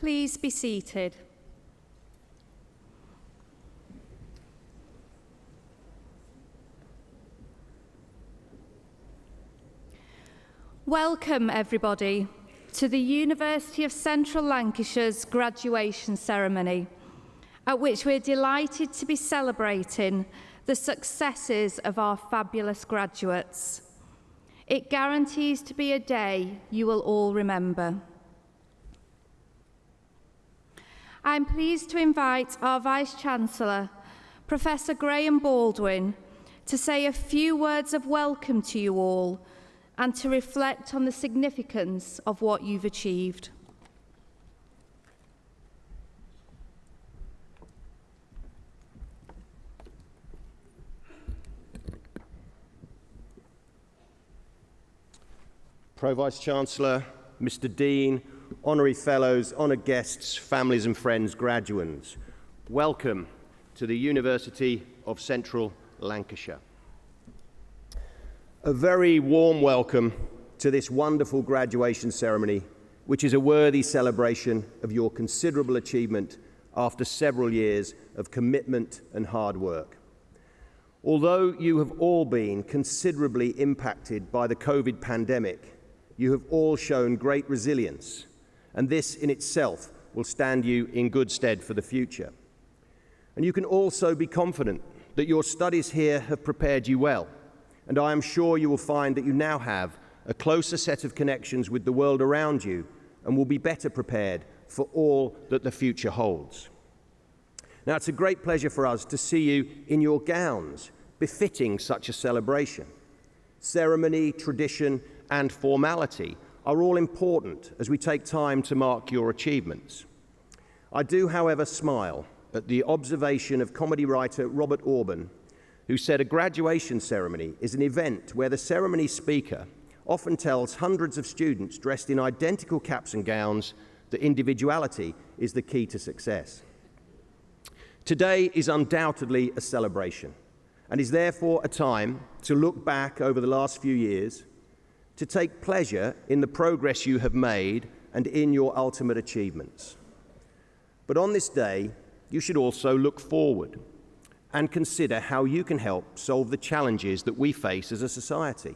Please be seated. Welcome, everybody, to the University of Central Lancashire's graduation ceremony, at which we're delighted to be celebrating the successes of our fabulous graduates. It guarantees to be a day you will all remember. I'm pleased to invite our Vice-Chancellor, Professor Graham Baldwin, to say a few words of welcome to you all and to reflect on the significance of what you've achieved. Pro-Vice-Chancellor, Mr. Dean, Honorary Fellows, honoured guests, families and friends, graduands, welcome to the University of Central Lancashire. A very warm welcome to this wonderful graduation ceremony, which is a worthy celebration of your considerable achievement after several years of commitment and hard work. Although you have all been considerably impacted by the COVID pandemic, you have all shown great resilience, and this in itself will stand you in good stead for the future. And you can also be confident that your studies here have prepared you well, and I am sure you will find that you now have a closer set of connections with the world around you and will be better prepared for all that the future holds. Now, it's a great pleasure for us to see you in your gowns, befitting such a celebration. Ceremony, tradition, and formality are all important as we take time to mark your achievements. I do, however, smile at the observation of comedy writer Robert Orban, who said a graduation ceremony is an event where the ceremony speaker often tells hundreds of students dressed in identical caps and gowns that individuality is the key to success. Today is undoubtedly a celebration and is therefore a time to look back over the last few years, to take pleasure in the progress you have made and in your ultimate achievements. But on this day, you should also look forward and consider how you can help solve the challenges that we face as a society.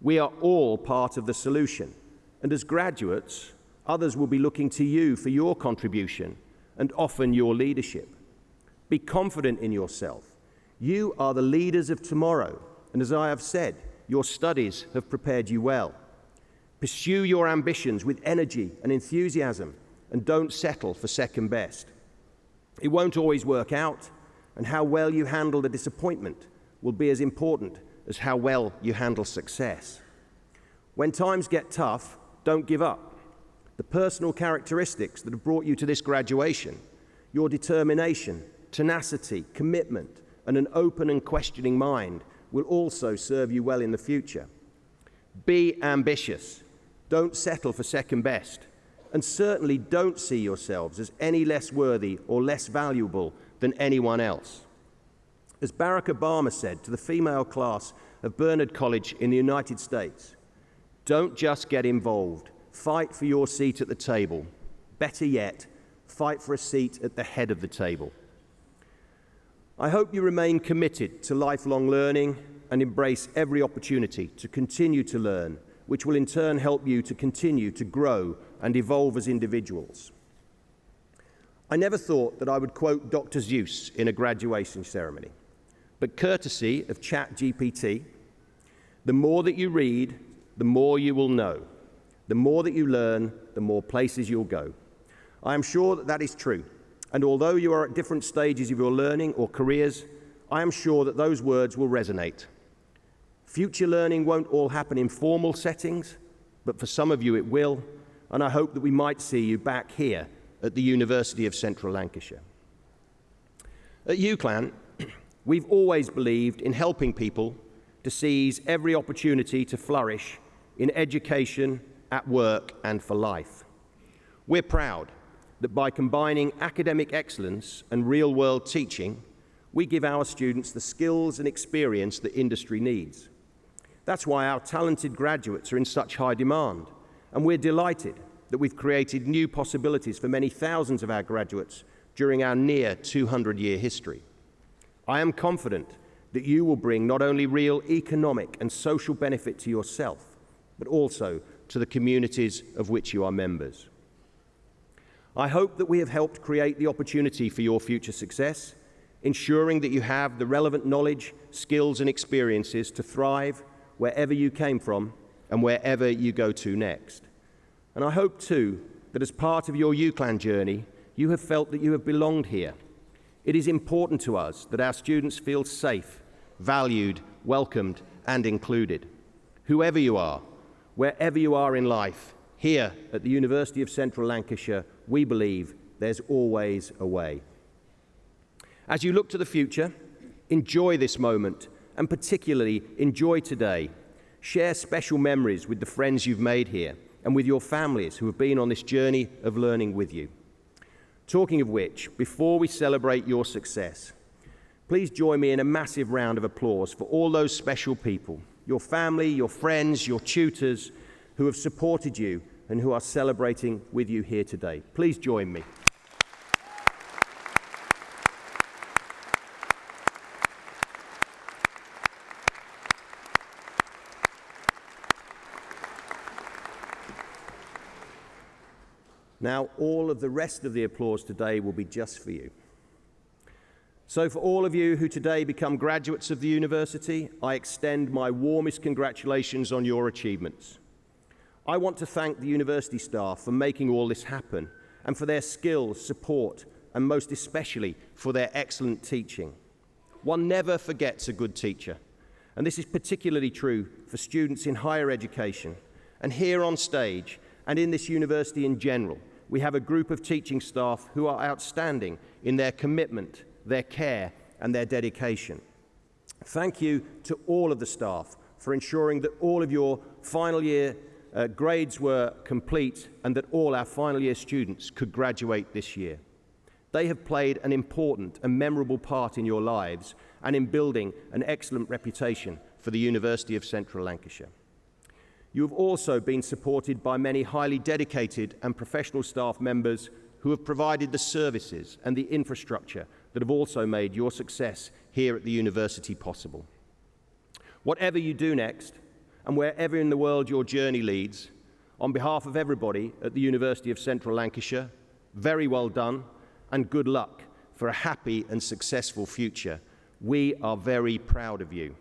We are all part of the solution, and as graduates, others will be looking to you for your contribution and often your leadership. Be confident in yourself. You are the leaders of tomorrow, and as I have said, your studies have prepared you well. Pursue your ambitions with energy and enthusiasm, and don't settle for second best. It won't always work out, and how well you handle the disappointment will be as important as how well you handle success. When times get tough, don't give up. The personal characteristics that have brought you to this graduation, your determination, tenacity, commitment, and an open and questioning mind will also serve you well in the future. Be ambitious. Don't settle for second best. And certainly don't see yourselves as any less worthy or less valuable than anyone else. As Barack Obama said to the female class of Bernard College in the United States, don't just get involved. Fight for your seat at the table. Better yet, fight for a seat at the head of the table. I hope you remain committed to lifelong learning and embrace every opportunity to continue to learn, which will in turn help you to continue to grow and evolve as individuals. I never thought that I would quote Dr. Seuss in a graduation ceremony, but courtesy of ChatGPT, the more that you read, the more you will know. The more that you learn, the more places you'll go. I am sure that that is true. And although you are at different stages of your learning or careers, I am sure that those words will resonate. Future learning won't all happen in formal settings, but for some of you it will, and I hope that we might see you back here at the University of Central Lancashire. At UCLan, we've always believed in helping people to seize every opportunity to flourish in education, at work, and for life. We're proud that by combining academic excellence and real-world teaching, we give our students the skills and experience that industry needs. That's why our talented graduates are in such high demand, and we're delighted that we've created new possibilities for many thousands of our graduates during our near 200-year history. I am confident that you will bring not only real economic and social benefit to yourself, but also to the communities of which you are members. I hope that we have helped create the opportunity for your future success, ensuring that you have the relevant knowledge, skills and experiences to thrive wherever you came from and wherever you go to next. And I hope too that as part of your UCLan journey, you have felt that you have belonged here. It is important to us that our students feel safe, valued, welcomed and included. Whoever you are, wherever you are in life, here at the University of Central Lancashire, we believe there's always a way. As you look to the future, enjoy this moment and particularly enjoy today. Share special memories with the friends you've made here and with your families who have been on this journey of learning with you. Talking of which, before we celebrate your success, please join me in a massive round of applause for all those special people, your family, your friends, your tutors, who have supported you and who are celebrating with you here today. Please join me. Now, all of the rest of the applause today will be just for you. So for all of you who today become graduates of the university, I extend my warmest congratulations on your achievements. I want to thank the university staff for making all this happen and for their skills, support, and most especially for their excellent teaching. One never forgets a good teacher, and this is particularly true for students in higher education. And here on stage, and in this university in general, we have a group of teaching staff who are outstanding in their commitment, their care, and their dedication. Thank you to all of the staff for ensuring that all of your final year grades were complete and that all our final year students could graduate this year. They have played an important and memorable part in your lives and in building an excellent reputation for the University of Central Lancashire. You have also been supported by many highly dedicated and professional staff members who have provided the services and the infrastructure that have also made your success here at the university possible. Whatever you do next, and wherever in the world your journey leads, on behalf of everybody at the University of Central Lancashire, very well done and good luck for a happy and successful future. We are very proud of you.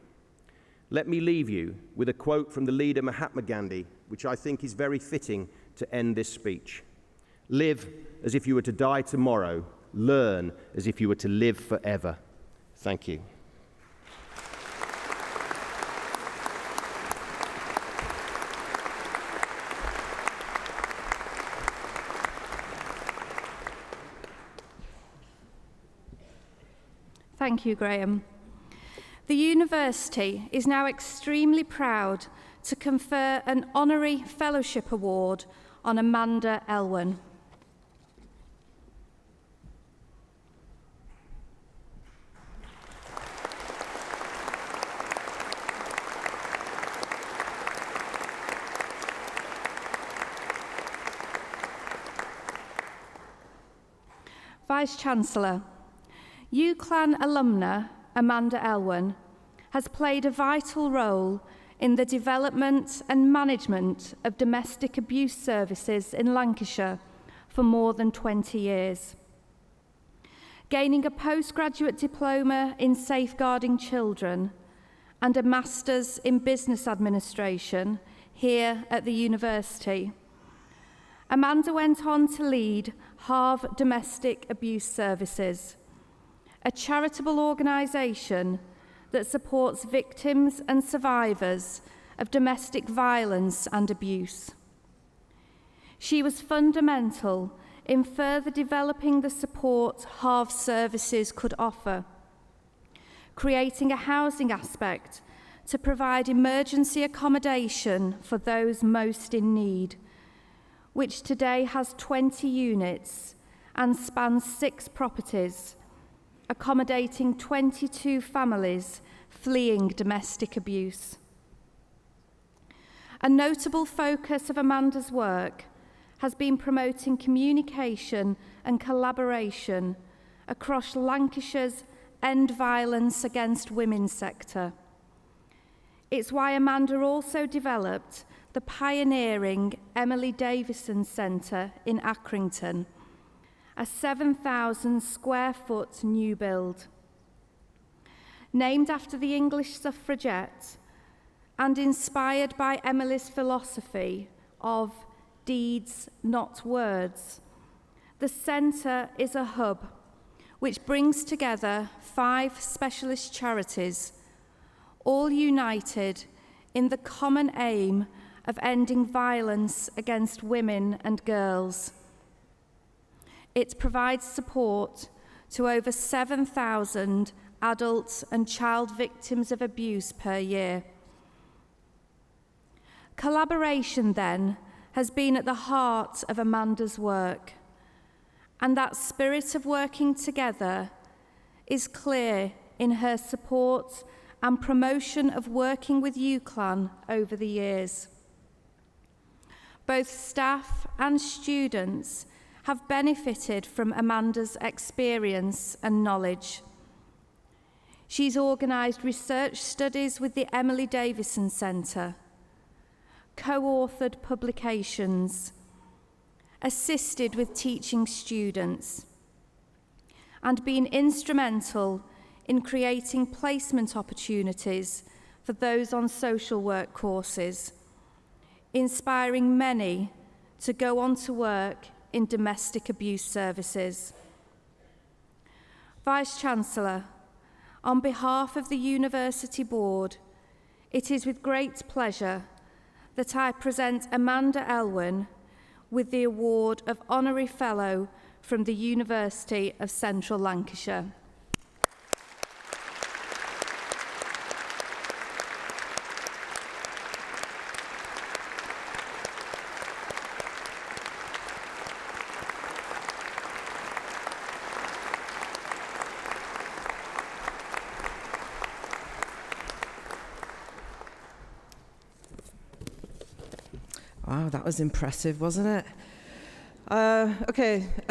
Let me leave you with a quote from the leader Mahatma Gandhi, which I think is very fitting to end this speech. Live as if you were to die tomorrow. Learn as if you were to live forever. Thank you. Thank you, Graham. The university is now extremely proud to confer an honorary fellowship award on Amanda Elwen. Vice-Chancellor, UCLan alumna Amanda Elwen has played a vital role in the development and management of domestic abuse services in Lancashire for more than 20 years. Gaining a postgraduate diploma in safeguarding children and a master's in business administration here at the university, Amanda went on to lead Harve Domestic Abuse Services, a charitable organisation that supports victims and survivors of domestic violence and abuse. She was fundamental in further developing the support Harve Services could offer, creating a housing aspect to provide emergency accommodation for those most in need, which today has 20 units and spans 6 properties, accommodating 22 families fleeing domestic abuse. A notable focus of Amanda's work has been promoting communication and collaboration across Lancashire's End Violence Against Women sector. It's why Amanda also developed the pioneering Emily Davison Centre in Accrington, a 7,000 square foot new build. Named after the English suffragette and inspired by Emily's philosophy of deeds, not words, the centre is a hub which brings together 5 specialist charities, all united in the common aim of ending violence against women and girls. It provides support to over 7,000 adult and child victims of abuse per year. Collaboration, then, has been at the heart of Amanda's work, and that spirit of working together is clear in her support and promotion of working with UCLAN over the years. Both staff and students have benefited from Amanda's experience and knowledge. She's organised research studies with the Emily Davison Centre, co-authored publications, assisted with teaching students, and been instrumental in creating placement opportunities for those on social work courses, inspiring many to go on to work in domestic abuse services. Vice-Chancellor, on behalf of the University Board, it is with great pleasure that I present Amanda Elwyn with the award of Honorary Fellow from the University of Central Lancashire. Wow, that was impressive, wasn't it?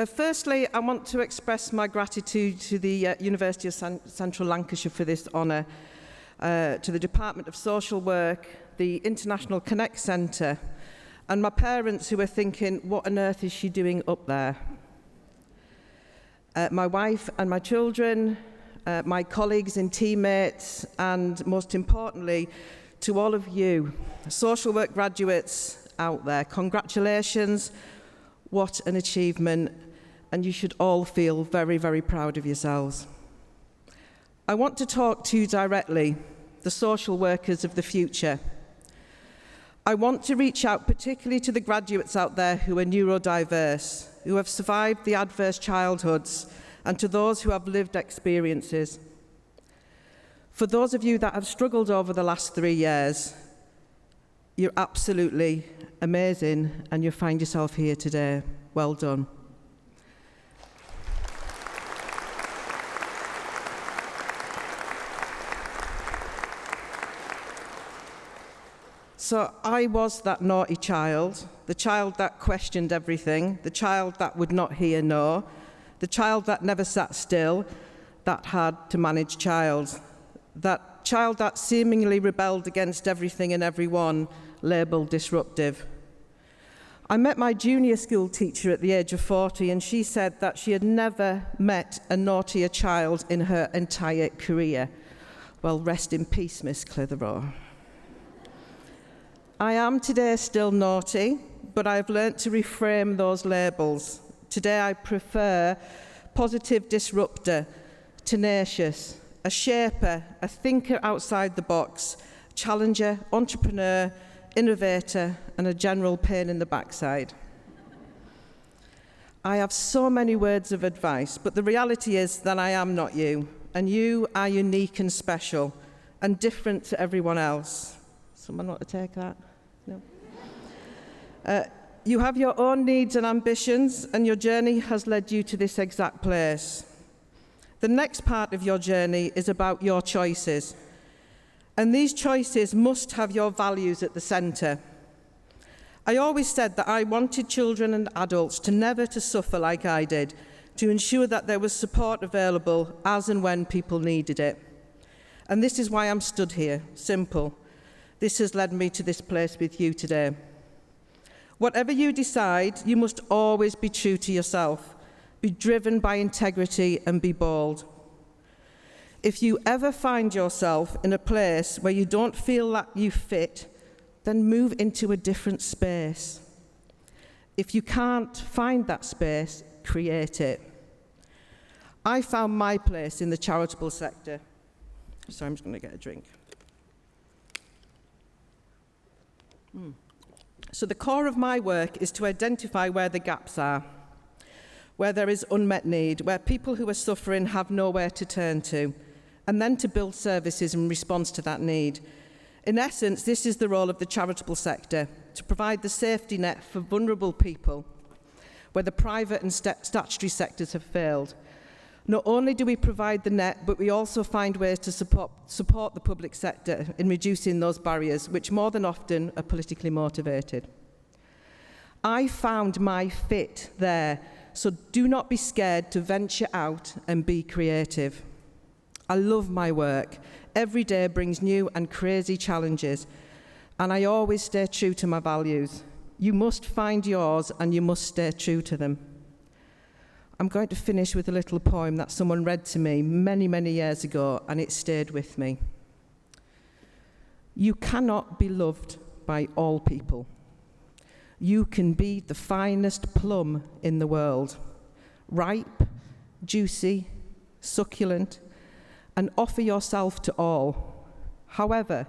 Firstly, I want to express my gratitude to the University of Central Lancashire for this honour, to the Department of Social Work, the International Connect Centre, and my parents who are thinking, what on earth is she doing up there? My wife and my children, my colleagues and teammates, and most importantly, to all of you, social work graduates out there, congratulations, what an achievement, and you should all feel very, very proud of yourselves. I want to talk to you directly, the social workers of the future. I want to reach out particularly to the graduates out there who are neurodiverse, who have survived the adverse childhoods, and to those who have lived experiences. For those of you that have struggled over the last 3 years, you're absolutely amazing, and you find yourself here today. Well done. So I was that naughty child, the child that questioned everything, the child that would not hear no, the child that never sat still, that had to manage child, that child that seemingly rebelled against everything and everyone, labelled disruptive. I met my junior school teacher at the age of 40, and she said that she had never met a naughtier child in her entire career. Well, rest in peace, Miss Clitheroe. I am today still naughty, but I've learnt to reframe those labels. Today I prefer positive disruptor, tenacious, a shaper, a thinker outside the box, challenger, entrepreneur, innovator, and a general pain in the backside. I have so many words of advice, but the reality is that I am not you, and you are unique and special, and different to everyone else. Someone want to take that? No? You have your own needs and ambitions, and your journey has led you to this exact place. The next part of your journey is about your choices. And these choices must have your values at the centre. I always said that I wanted children and adults to never to suffer like I did, to ensure that there was support available as and when people needed it. And this is why I'm stood here, simple. This has led me to this place with you today. Whatever you decide, you must always be true to yourself, be driven by integrity and be bold. If you ever find yourself in a place where you don't feel that you fit, then move into a different space. If you can't find that space, create it. I found my place in the charitable sector. So I'm just going to get a drink. So the core of my work is to identify where the gaps are, where there is unmet need, where people who are suffering have nowhere to turn to, and then to build services in response to that need. In essence, this is the role of the charitable sector, to provide the safety net for vulnerable people where the private and statutory sectors have failed. Not only do we provide the net, but we also find ways to support the public sector in reducing those barriers, which more than often are politically motivated. I found my fit there, so do not be scared to venture out and be creative. I love my work. Every day brings new and crazy challenges, and I always stay true to my values. You must find yours, and you must stay true to them. I'm going to finish with a little poem that someone read to me many, many years ago, and it stayed with me. You cannot be loved by all people. You can be the finest plum in the world, ripe, juicy, succulent, and offer yourself to all. However,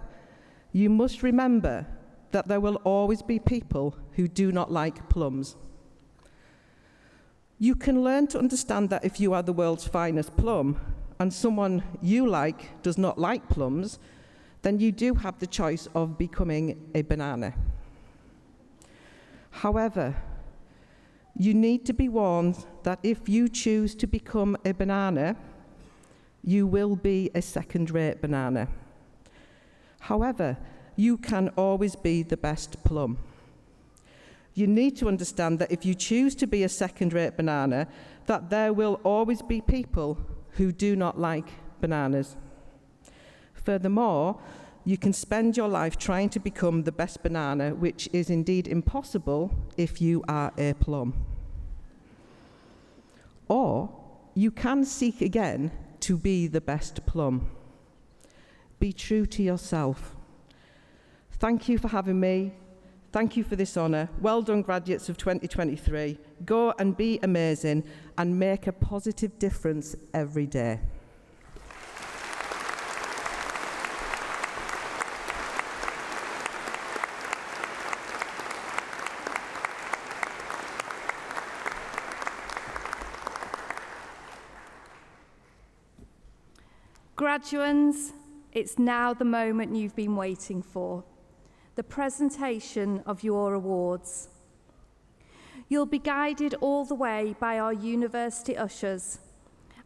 you must remember that there will always be people who do not like plums. You can learn to understand that if you are the world's finest plum and someone you like does not like plums, then you do have the choice of becoming a banana. However, you need to be warned that if you choose to become a banana, you will be a second-rate banana. However, you can always be the best plum. You need to understand that if you choose to be a second-rate banana, that there will always be people who do not like bananas. Furthermore, you can spend your life trying to become the best banana, which is indeed impossible if you are a plum. Or you can seek again to be the best plum. Be true to yourself. Thank you for having me. Thank you for this honour. Well done, graduates of 2023. Go and be amazing and make a positive difference every day. Graduands, it's now the moment you've been waiting for, the presentation of your awards. You'll be guided all the way by our university ushers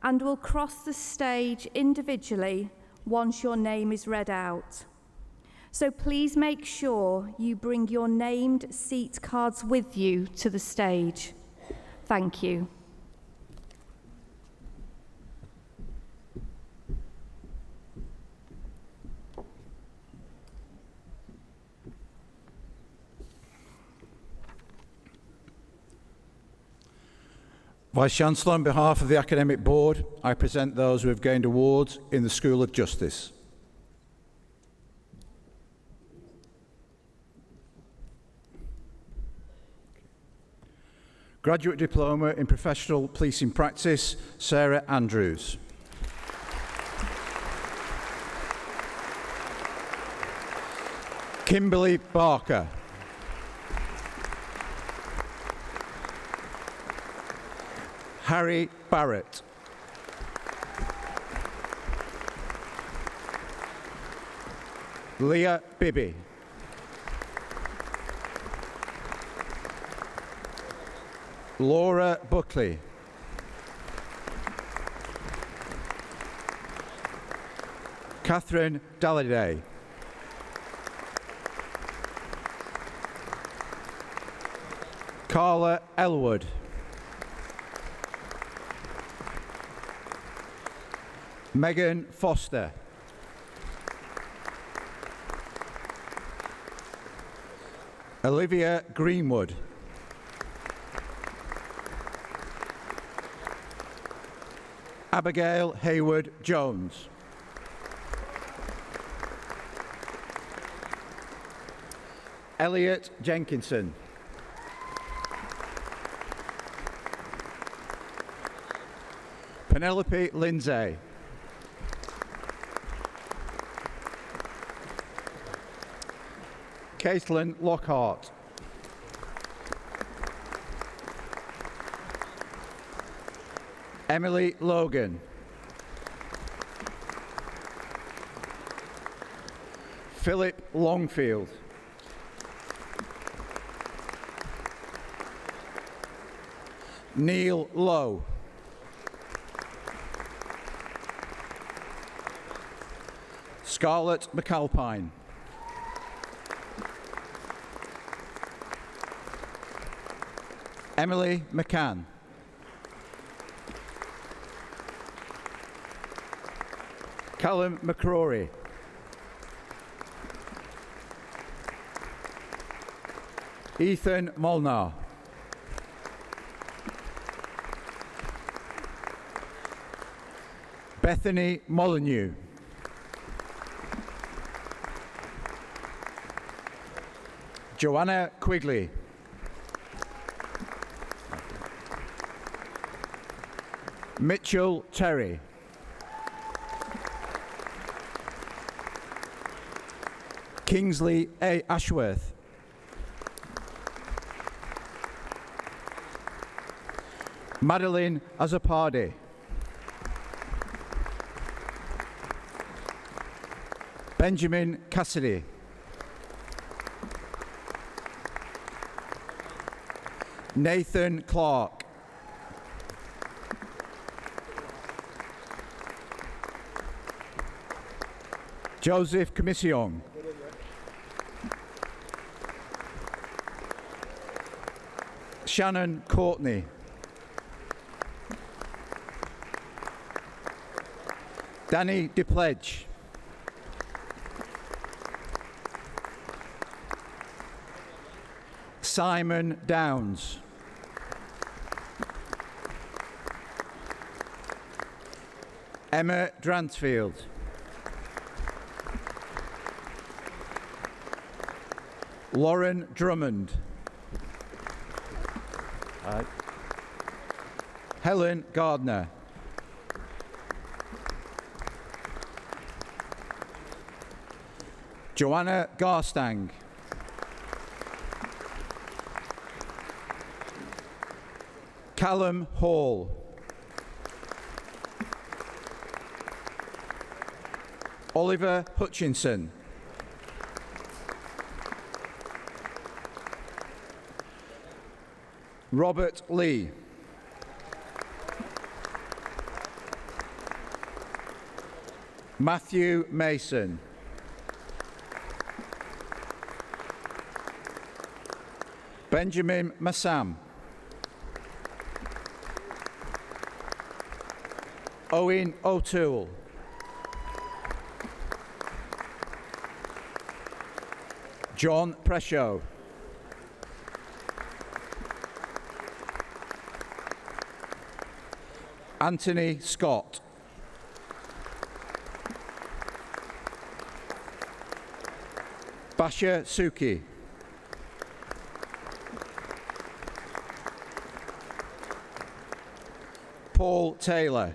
and will cross the stage individually once your name is read out. So please make sure you bring your named seat cards with you to the stage. Thank you. Vice-Chancellor, on behalf of the Academic Board, I present those who have gained awards in the School of Justice. Graduate Diploma in Professional Policing Practice, Sarah Andrews. Kimberly Barker. Harry Barrett. Leah Bibby. Laura Buckley. Catherine Dalliday. Carla Elwood. Megan Foster. Olivia Greenwood. Abigail Hayward Jones. Elliot Jenkinson. Penelope Lindsay. Caitlin Lockhart. Emily Logan. Philip Longfield. Neil Lowe. Scarlett McAlpine. Emily McCann. Callum McCrory. Ethan Molnar. Bethany Molyneux. Joanna Quigley. Mitchell Terry. Kingsley A. Ashworth. Madeline Azzopardi. Benjamin Cassidy. Nathan Clark. Joseph Commission. Shannon Courtney. Danny DePledge. Simon Downs. Emma Dransfield. Lauren Drummond. Helen Gardner. Joanna Garstang. Callum Hall. Oliver Hutchinson. Robert Lee. Matthew Mason. Benjamin Massam. Owen O'Toole. John Preshow. Anthony Scott. Basha Suki. Paul Taylor.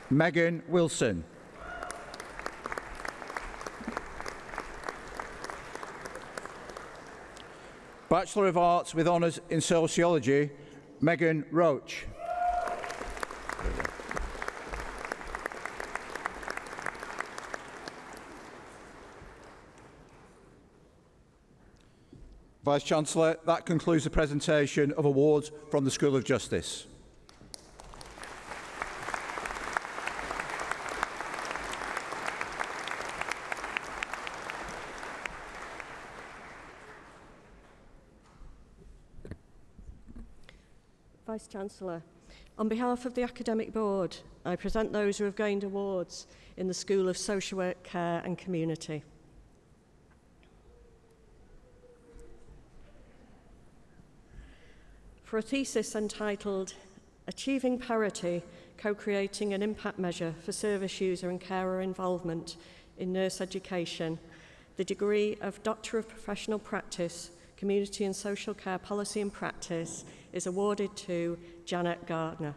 Megan Wilson. Bachelor of Arts with Honours in Sociology, Megan Roach. Vice-Chancellor, that concludes the presentation of awards from the School of Justice. Vice-Chancellor, on behalf of the Academic Board, I present those who have gained awards in the School of Social Work, Care and Community. For a thesis entitled Achieving Parity, Co-creating an Impact Measure for Service User and Carer Involvement in Nurse Education, the degree of Doctor of Professional Practice, Community and Social Care Policy and Practice is awarded to Janet Gardner.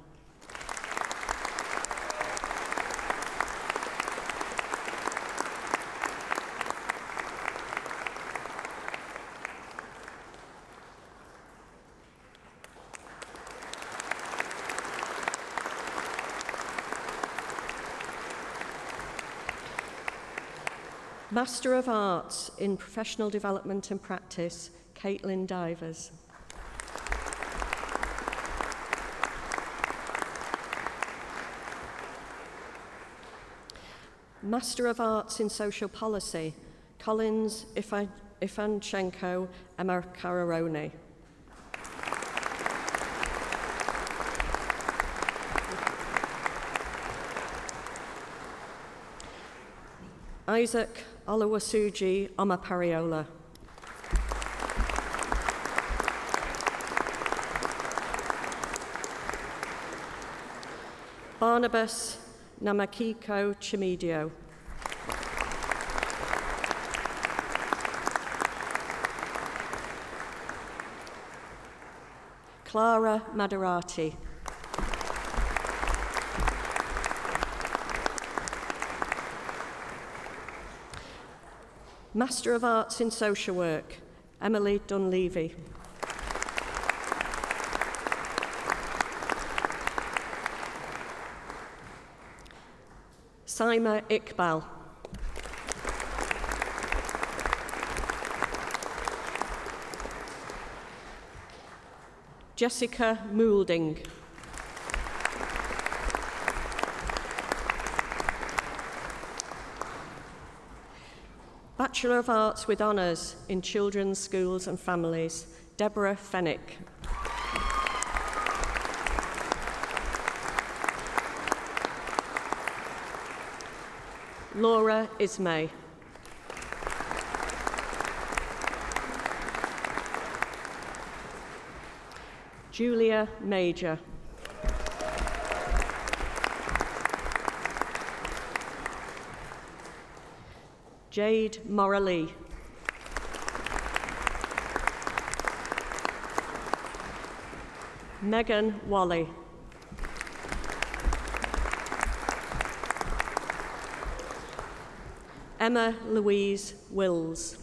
Master of Arts in Professional Development and Practice, Caitlin Divers. Master of Arts in Social Policy, Collins Ivanchenko Emma Kararoni. Isaac Oluwasuji Omapariola. Barnabas Namakiko Chimidio. Clara Madarati. Master of Arts in Social Work, Emily Dunleavy. Saima Iqbal. Jessica Moulding. Bachelor of Arts with Honours in Children's Schools and Families, Deborah Fennick. Laura Ismay. Julia Major. Jade Morley. Megan Wally. Emma Louise Wills.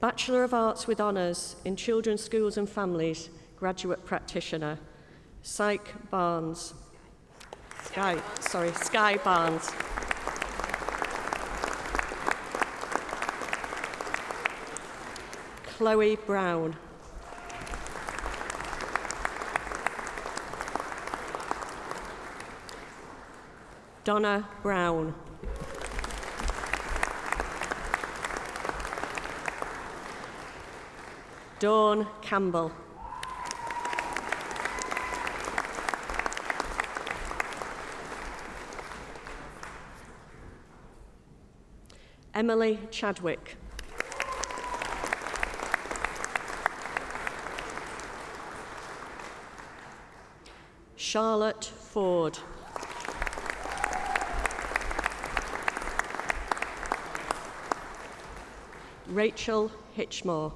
Bachelor of Arts with Honours in Children's Schools and Families, Graduate Practitioner, Sky Barnes. Chloe Brown. Donna Brown. Dawn Campbell. Emily Chadwick. Charlotte Ford. Rachel Hitchmore.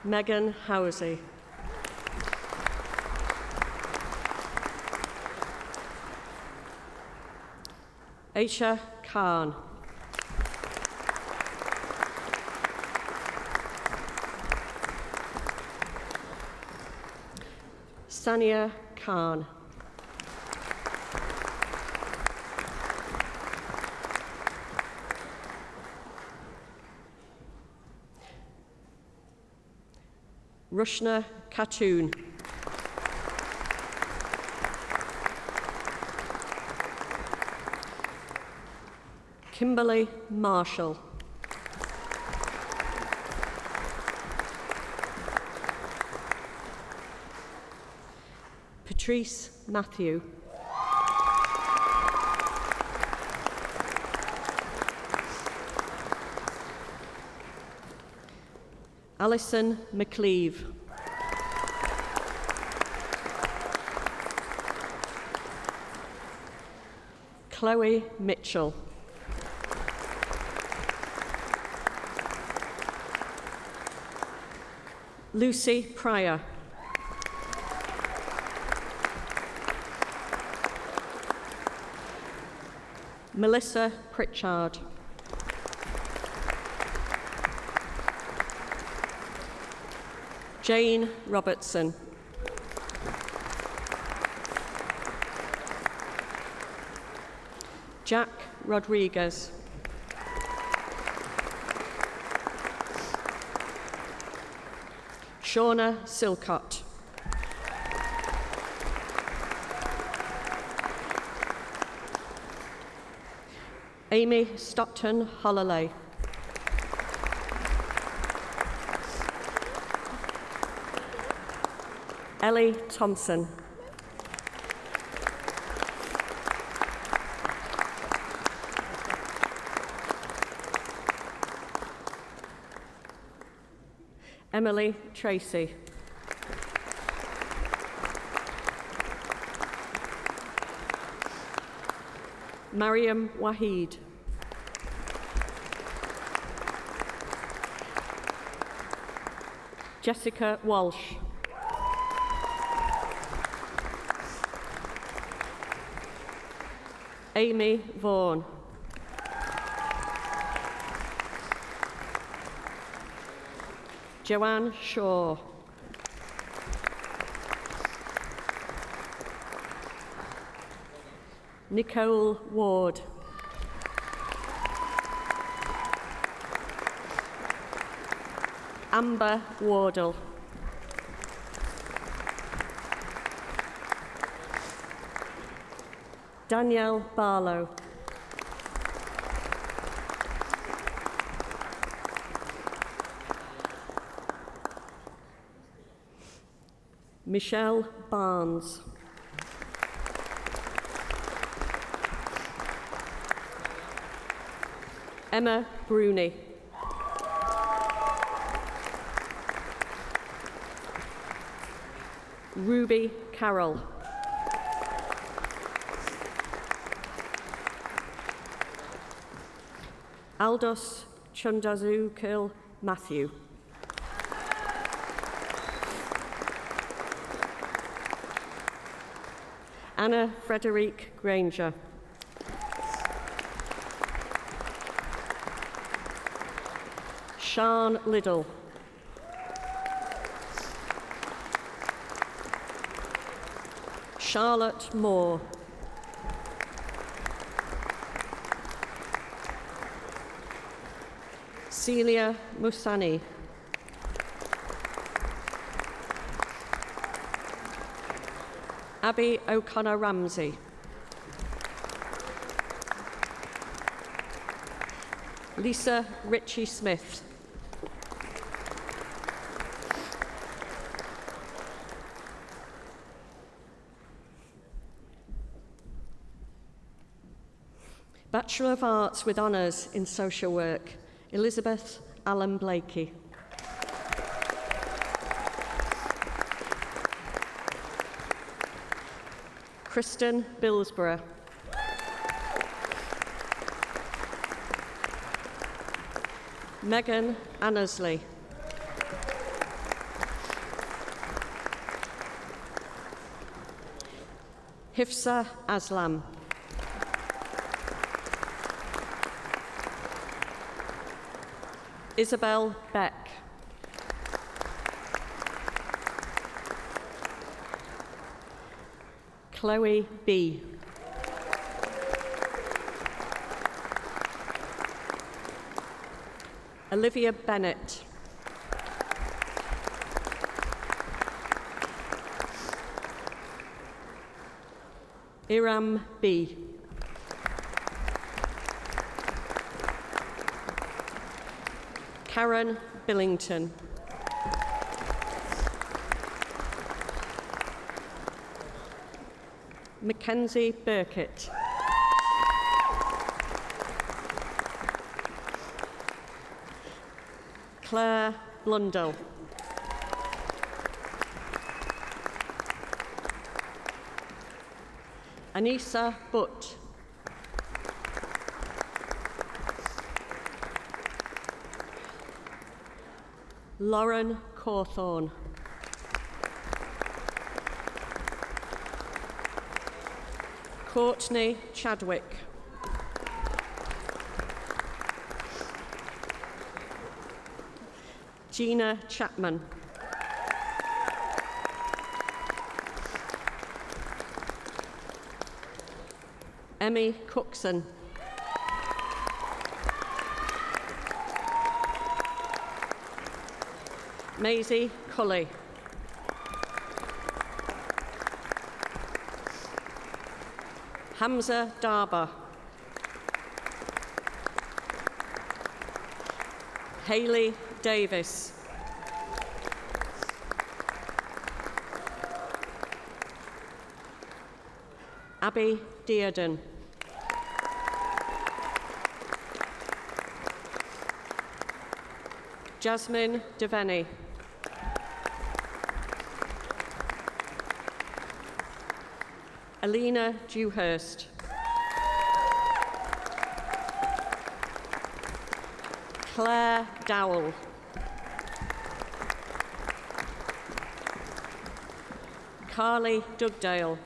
Megan Housey. Aisha Khan. Sania Khan. Rushna Khatoon. Kimberly Marshall. Patrice Matthew. Alison McLeave. Chloe Mitchell. Lucy Pryor. Melissa Pritchard. Jane Robertson. Jack Rodriguez. Shauna Silcott. Amy Stockton Holloway. Ellie Thompson. Emily Tracy. Mariam Wahid. Jessica Walsh. Amy Vaughan. Joanne Shaw. Nicole Ward. Amber Wardle. Danielle Barlow. Michelle Barnes. Emma Bruni. Ruby Carroll. Aldous Chundazukil Matthew. Anna Frederique Granger. Sian Liddell. Charlotte Moore. Celia Musani. Abby O'Connor Ramsey. Lisa Ritchie Smith. Bachelor of Arts with Honours in Social Work, Elizabeth Allen Blakey. Kristen Billsborough. Megan Annesley. Hifsa Aslam. Isabel Beck. Chloe B. Olivia Bennett. Iram B. Karen Billington. Mackenzie Burkett. Claire Blundell. Anissa Butt. Lauren Cawthorne. Courtney Chadwick. Gina Chapman. Emmy Cookson. Maisie Cully. Hamza Darba. Hayley Davis. Abby Dearden. Jasmine Devaney. Alina Dewhurst. Claire Dowell. Carly Dugdale.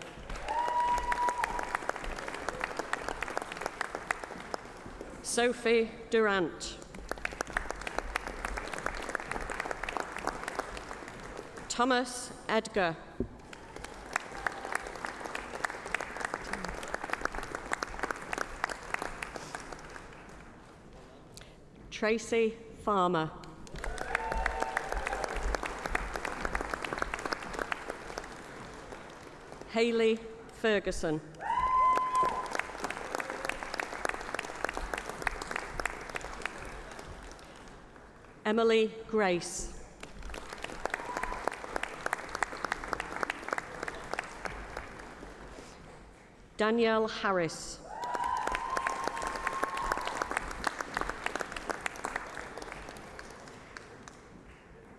Sophie Durant. Thomas Edgar. Tracy Farmer. Hayley Ferguson. Emily Grace. Danielle Harris.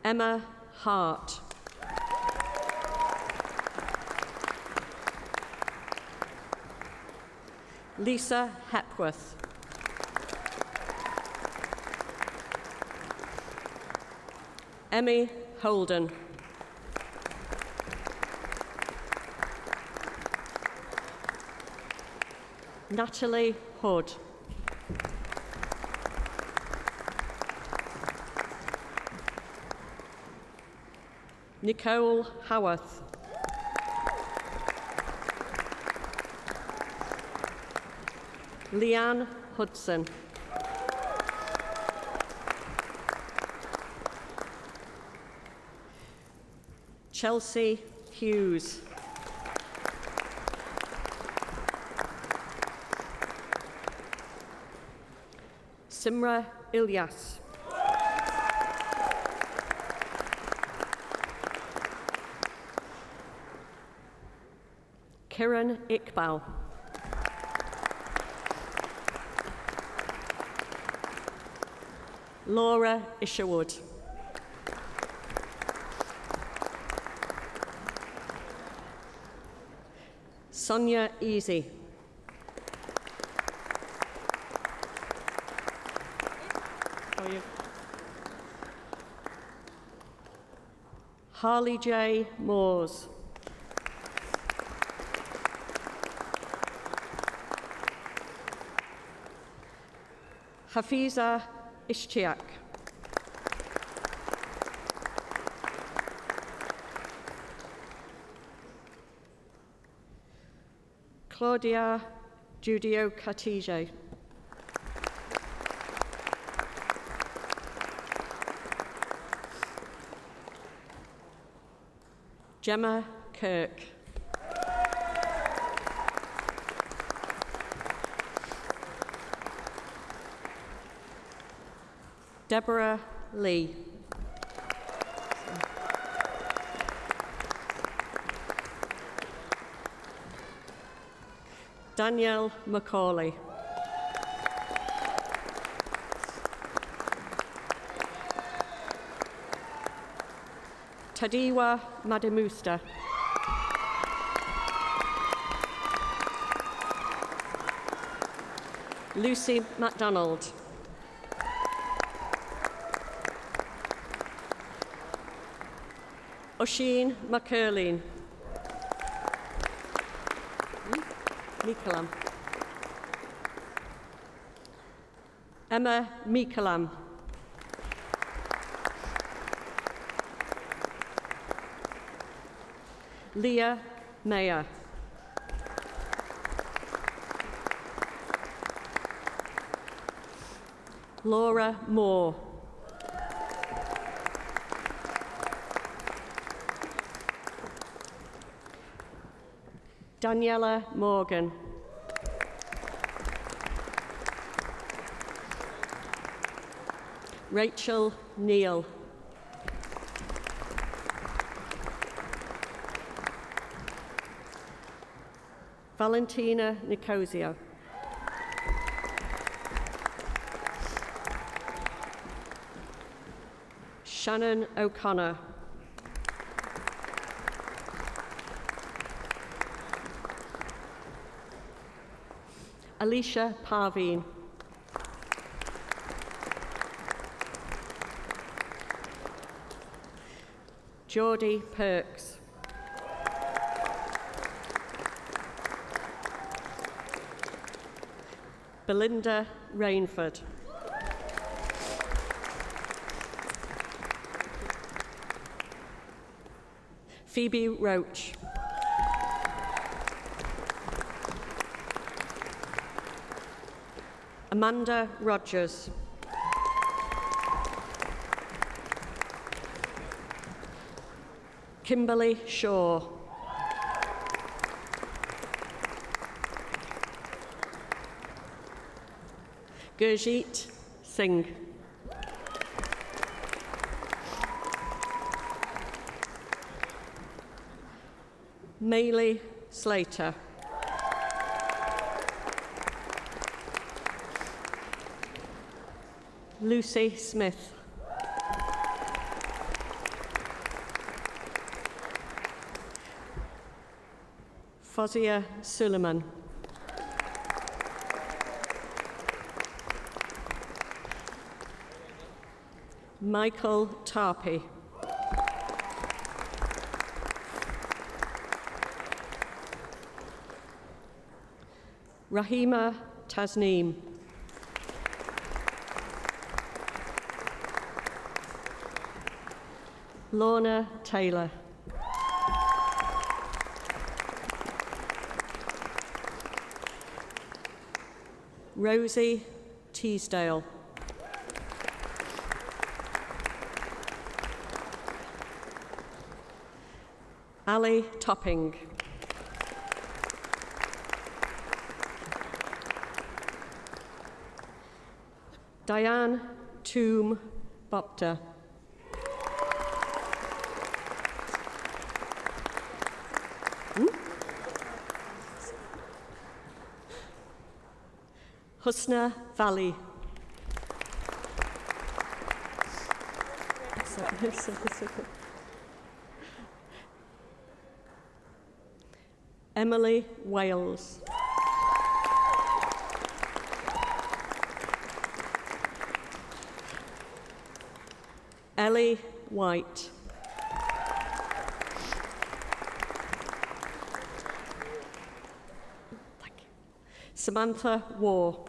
Emma Hart. Lisa Hepworth. Emmy Holden. Natalie Hood. Nicole Howarth. Leanne Hudson. Chelsea Hughes. Simra Ilyas. Kiran Iqbal. Laura Isherwood. Sonia Easy. How are you? Harley J. Moores. Hafiza Ishtiaq. Claudia Judio Katije. Gemma Kirk. Deborah Lee. Danielle Macaulay. Tadiwa Madamusta. Lucy MacDonald. Oisin McCurleen. Mikalam. Emma Mikalam. Leah Mayer. Laura Moore. Daniela Morgan. Rachel Neal. Valentina Nicosio. Shannon O'Connor. Alicia Parveen. Geordie Perks. Belinda Rainford. Phoebe Roach. Amanda Rogers. Kimberly Shaw. Gurjeet Singh. Maylee Slater. Lucy Smith. Fozia Suleiman. Michael Tarpey. Rahima Tasneem. Lorna Taylor. Rosie Teasdale. Ali Topping. Diane Toom Bopta. Husna Valley. Emily Wales. Ellie White. Thank you. Samantha War.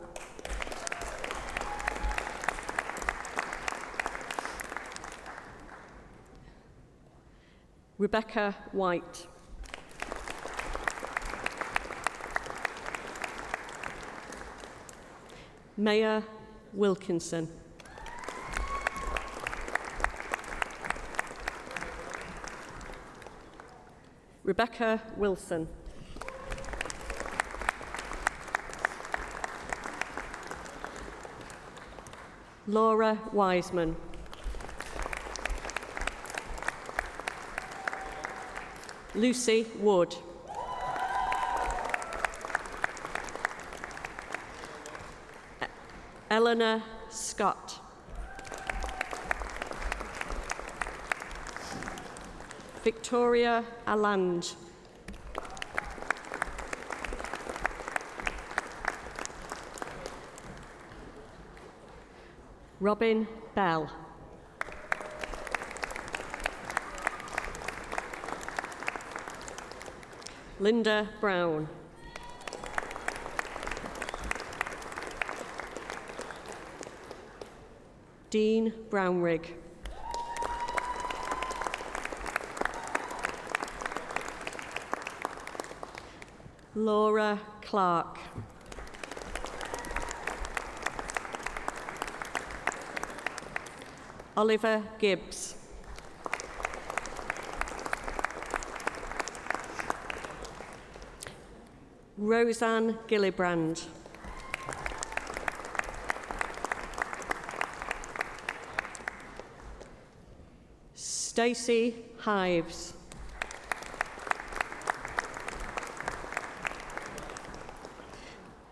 Rebecca White. Maya Wilkinson. Rebecca Wilson. Laura Wiseman. Lucy Wood. Eleanor Scott. Victoria Aland. Robin Bell. Linda Brown. Dean Brownrigg. Laura Clark. Oliver Gibbs. Roseanne Gillibrand. Stacey Hives.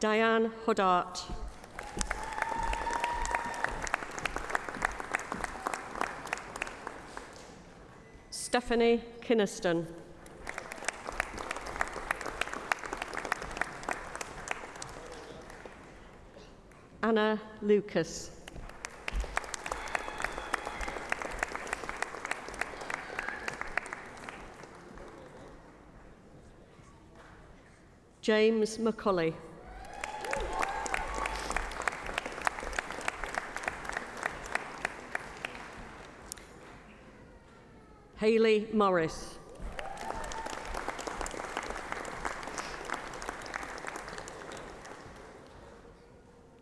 Diane Huddart. Stephanie Kinniston. Anna Lucas. James McCulley. Hayley Morris.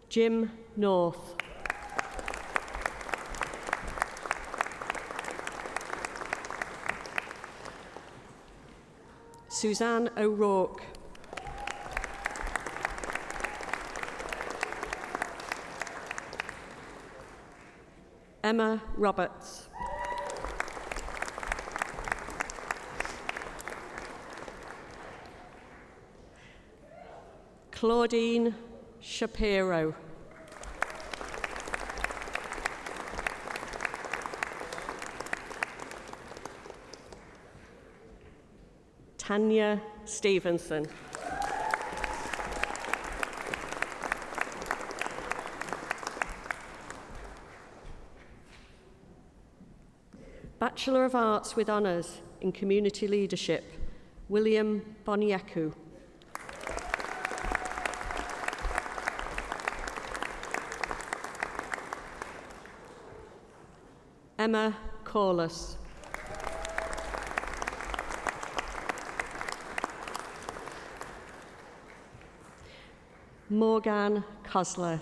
Jim North. Suzanne O'Rourke. Emma Roberts. Claudine Shapiro. Tanya Stevenson. Bachelor of Arts with Honours in Community Leadership, William Boniecku. Emma Corliss. Morgan Cosler.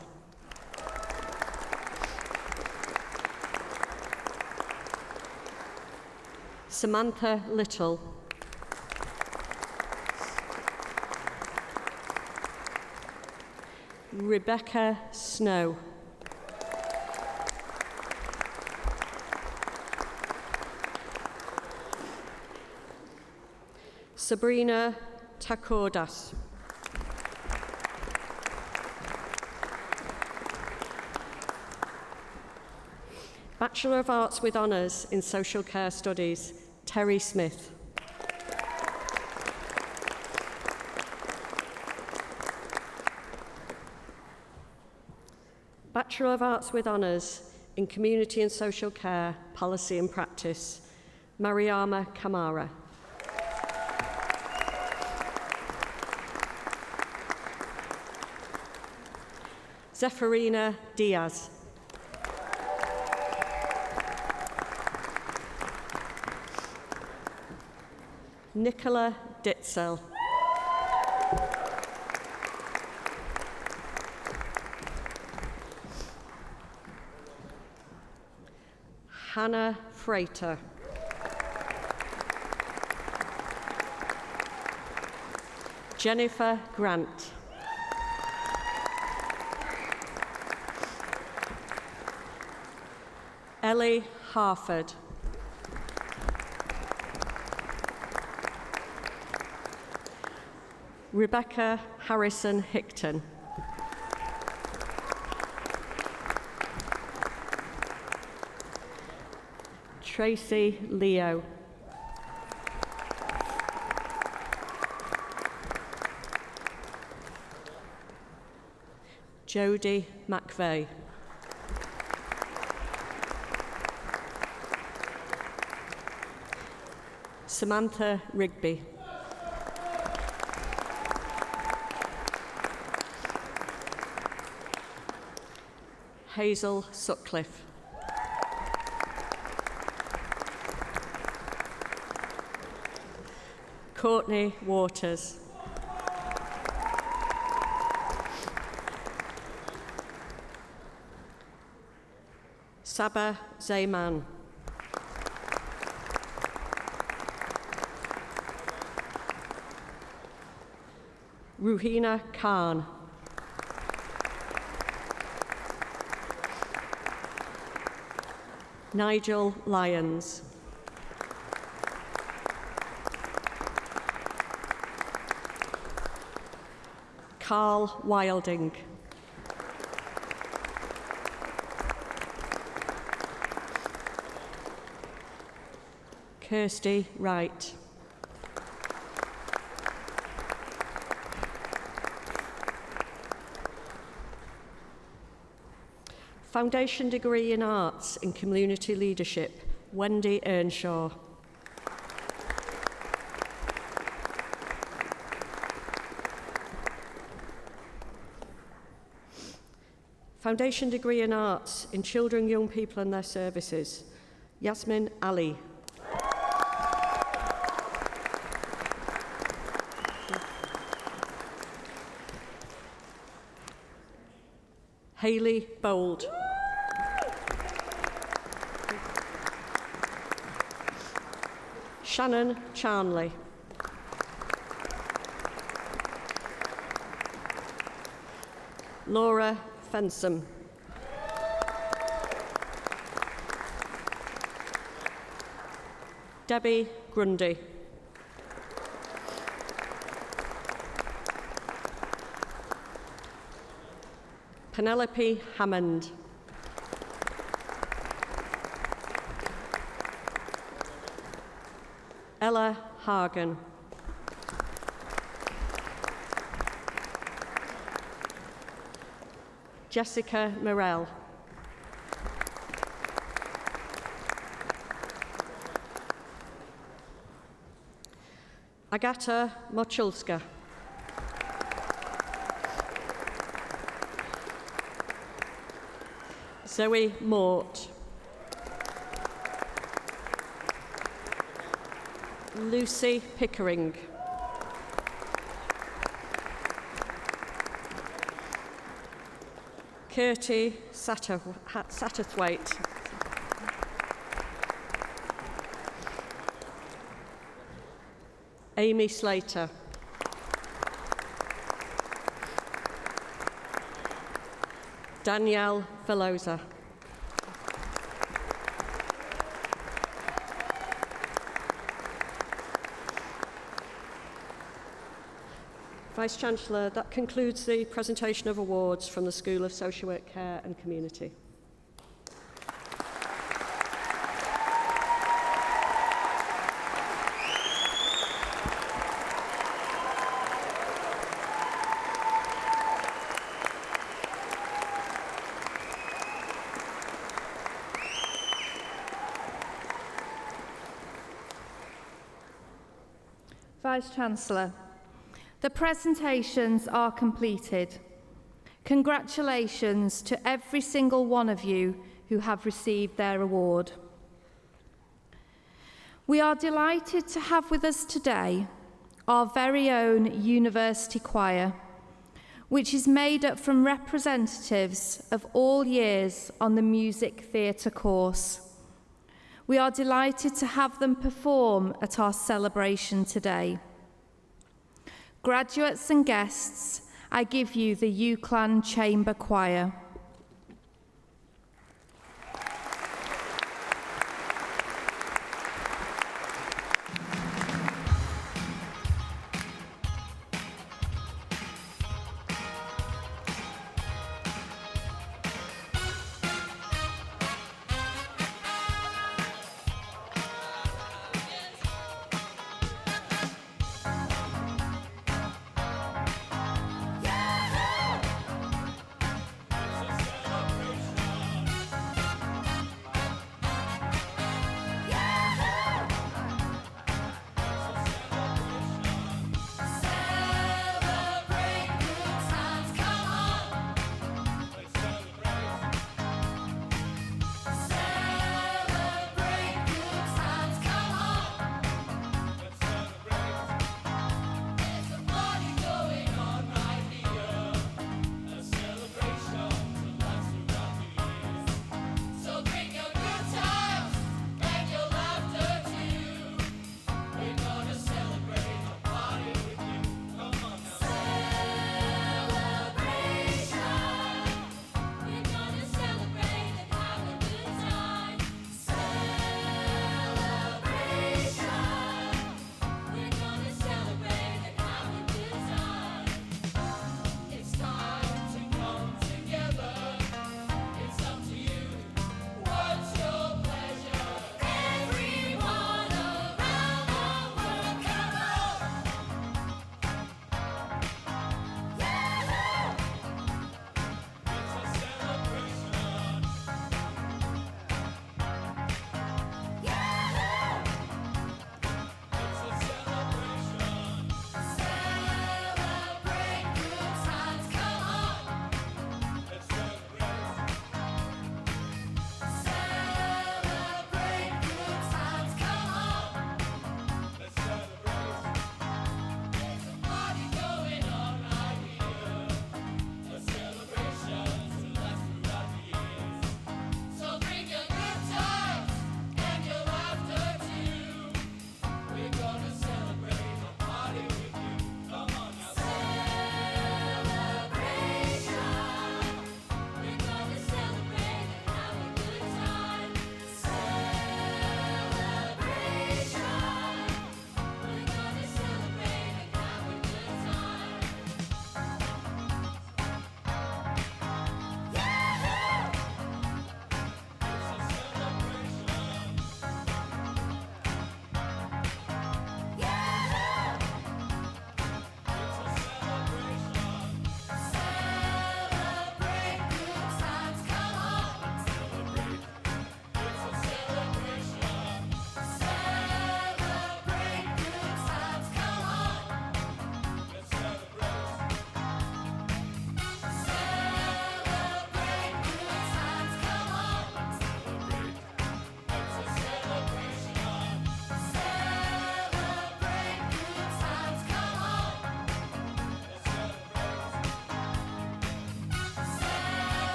Samantha Little. Rebecca Snow. Sabrina Takordas. Bachelor of Arts with Honours in Social Care Studies, Terry Smith. Bachelor of Arts with Honours in Community and Social Care, Policy and Practice, Mariama Kamara. Zephyrina Diaz. Nicola Ditzel. Hannah Freighter. Jennifer Grant. Ellie Harford. Rebecca Harrison Hickton. Tracy Leo. Jodie McVeigh. Samantha Rigby. Hazel Sutcliffe. Courtney Waters. Saba Zayman. Ruhina Khan. Nigel Lyons. Carl Wilding. Kirsty Wright. Foundation degree in Arts in Community Leadership, Wendy Earnshaw. Foundation degree in Arts in Children, Young People and Their Services, Yasmin Ali. Hayley Bold. Shannon Charnley. Laura Fensom. Debbie Grundy. Penelope Hammond. Ella Hagen. Jessica Morell. Agata Mochulska. Zoe Mort. Lucy Pickering. Kirsty Satterthwaite. Amy Slater. Danielle Velosa. Vice-Chancellor, that concludes the presentation of awards from the School of Social Work, Care and Community. Vice-Chancellor, the presentations are completed. Congratulations to every single one of you who have received their award. We are delighted to have with us today our very own University Choir, which is made up from representatives of all years on the Music Theatre course. We are delighted to have them perform at our celebration today. Graduates and guests, I give you the UCLan Chamber Choir.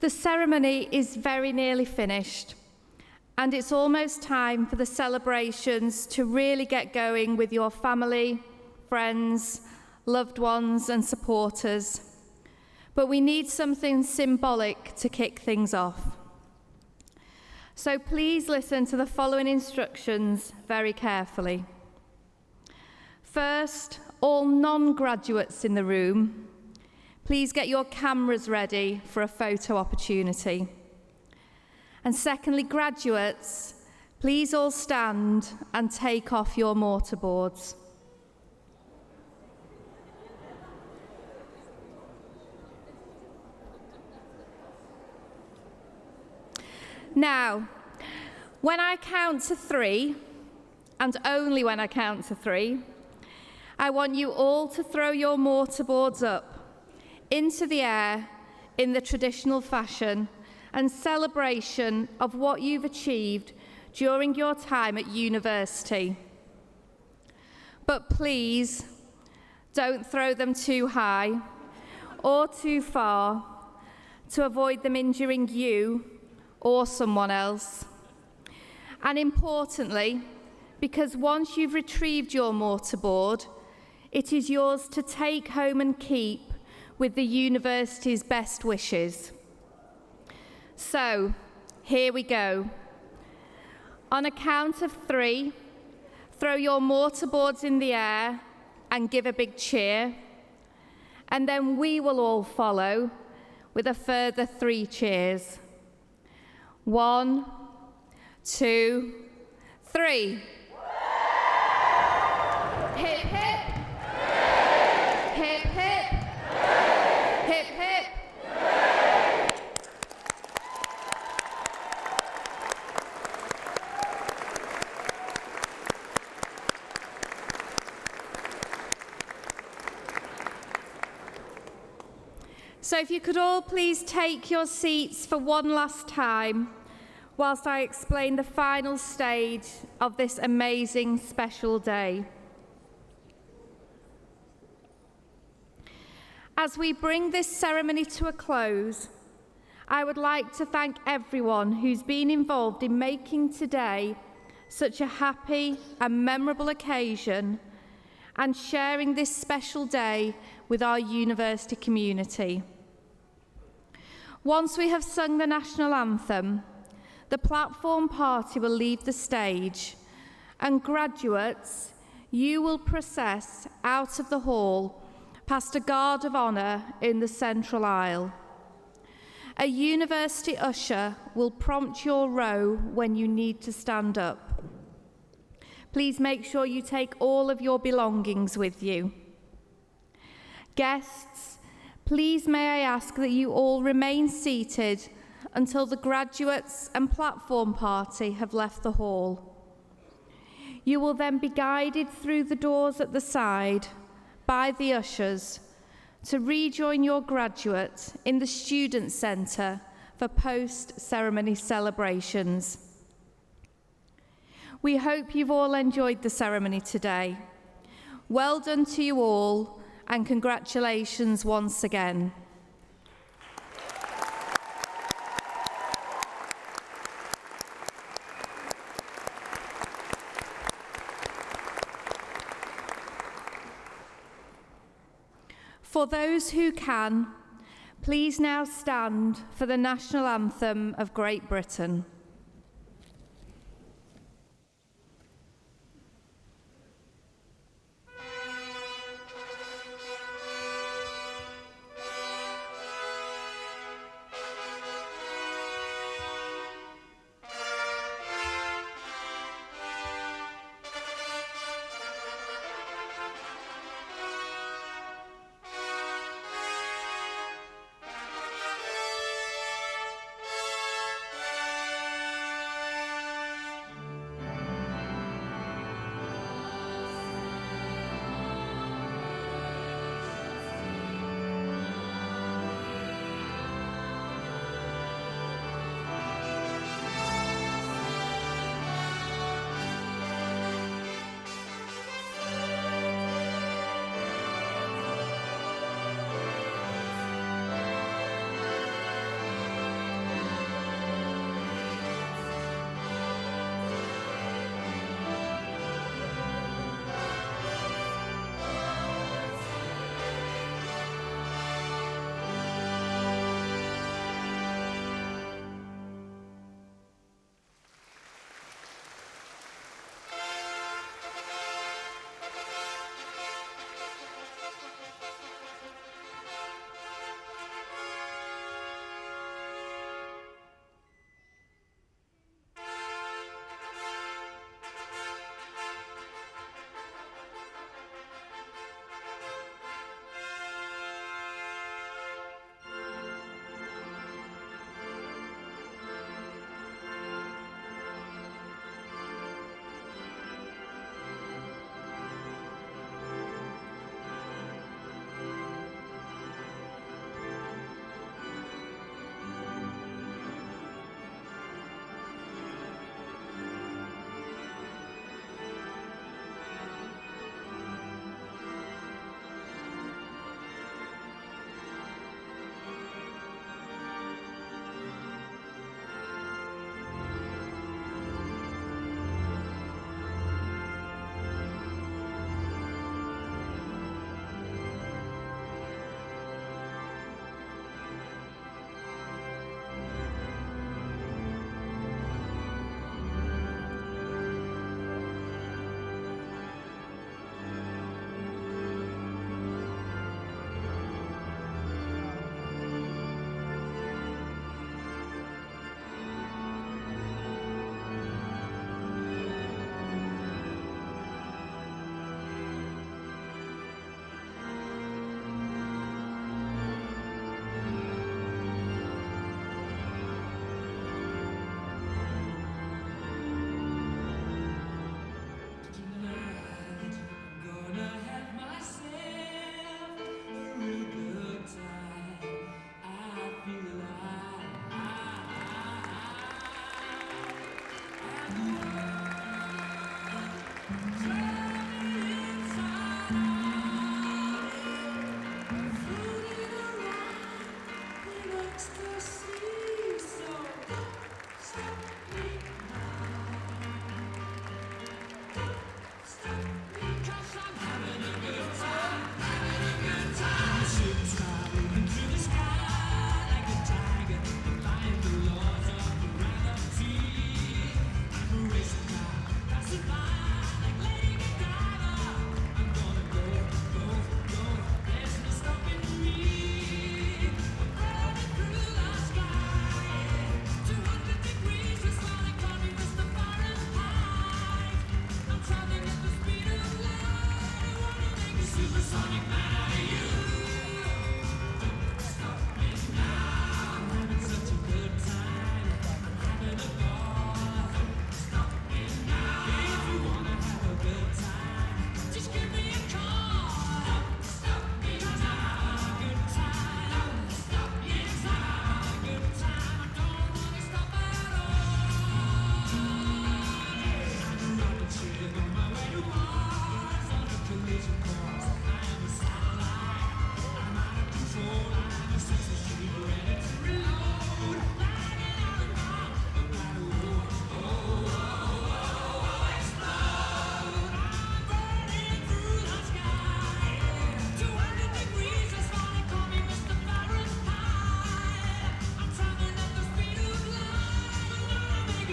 The ceremony is very nearly finished, and it's almost time for the celebrations to really get going with your family, friends, loved ones, and supporters. But we need something symbolic to kick things off. So please listen to the following instructions very carefully. First, all non-graduates in the room, please get your cameras ready for a photo opportunity. And secondly, graduates, please all stand and take off your mortarboards. Now, when I count to 3, and only when I count to 3, I want you all to throw your mortarboards up into the air in the traditional fashion and celebration of what you've achieved during your time at university. But please, don't throw them too high or too far to avoid them injuring you or someone else. And importantly, because once you've retrieved your mortarboard, it is yours to take home and keep with the university's best wishes. So, here we go. On a count of 3, throw your mortarboards in the air and give a big cheer. And then we will all follow with a further 3 cheers. 1, 2, 3. Hip, hip. Hip, hip. Hip, hip. So if you could all please take your seats for one last time whilst I explain the final stage of this amazing special day. As we bring this ceremony to a close, I would like to thank everyone who's been involved in making today such a happy and memorable occasion and sharing this special day with our university community. Once we have sung the national anthem, the platform party will leave the stage, and graduates, you will process out of the hall past a guard of honour in the central aisle. A university usher will prompt your row when you need to stand up. Please make sure you take all of your belongings with you. Guests, please may I ask that you all remain seated until the graduates and platform party have left the hall. You will then be guided through the doors at the side by the ushers to rejoin your graduate in the Student Centre for post-ceremony celebrations. We hope you've all enjoyed the ceremony today. Well done to you all, and congratulations once again. For those who can, please now stand for the national anthem of Great Britain.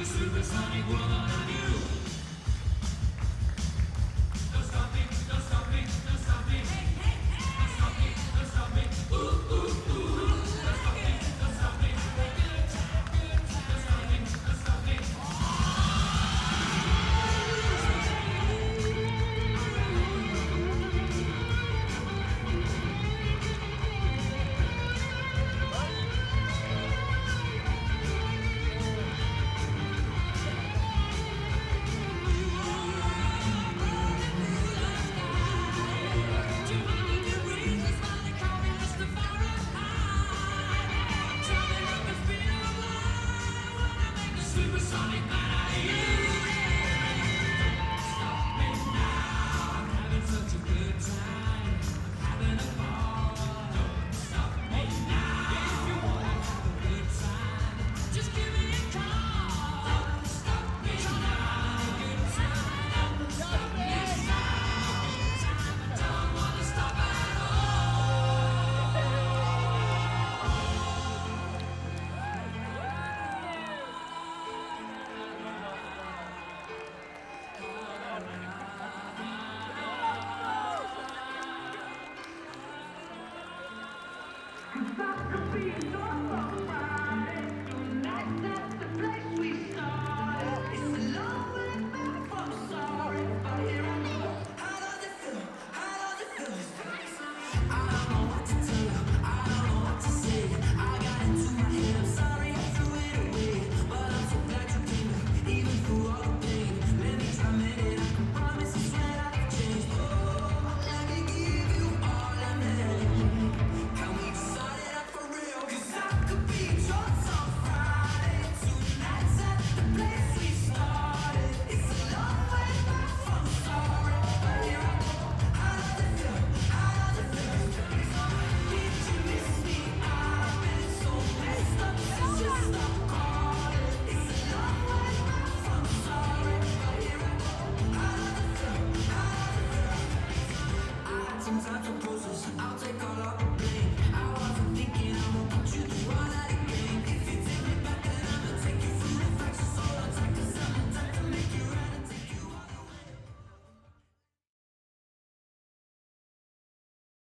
Supersonic one.